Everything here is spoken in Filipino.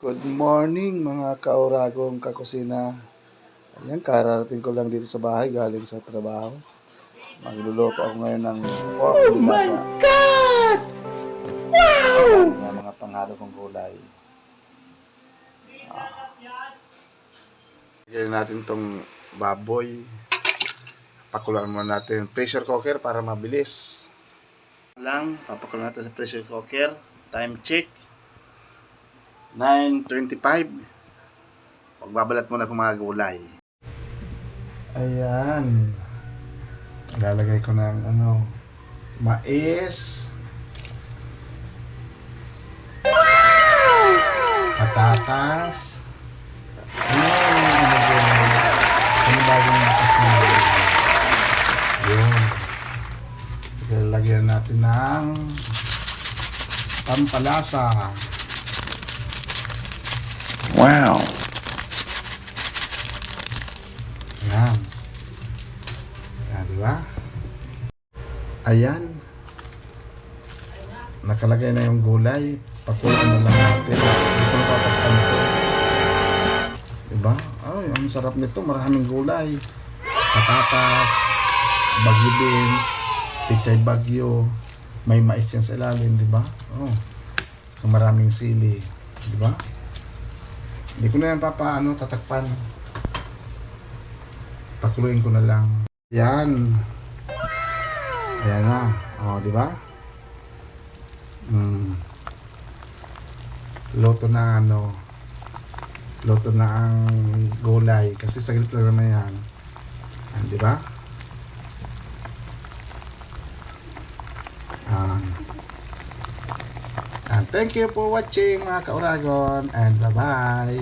Good morning mga kauragong kakusina. Ayan, kararating ko lang dito sa bahay galing sa trabaho. Magluluto ako ngayon ng pork Oh my nilaga. God! Wow! Ayan, mga panghalo kong gulay. Lagyan natin tong baboy. Pakuluan muna natin pressure cooker para mabilis. Papakuloan natin sa pressure cooker. Time check. 9:25. Magbabalat muna ng mga gulay. Ayan. Lalagay ko ng mais. Patatas. Ano bagong natas na yun. Sige, lagyan natin ng pampalasa. Wow! Ayan. Ayan, di ba? Ayan. Nakalagay na yung gulay. Pakuloan na lang natin. Dito na patakpan ito. Diba? Ay, ang sarap nito. Maraming gulay. Patatas, bagyo beans, pichay bagyo. May mais yan sa ilalim, diba? Oh. Maraming sili. Diba? Hindi ko na yan tatakpan. Pakuluin ko na lang. Yan. Ayan na. O, di ba? Luto na luto na ang gulay. Kasi saglit lang naman yan. Ayan, di ba? And thank you for watching mga kauragon. And bye-bye.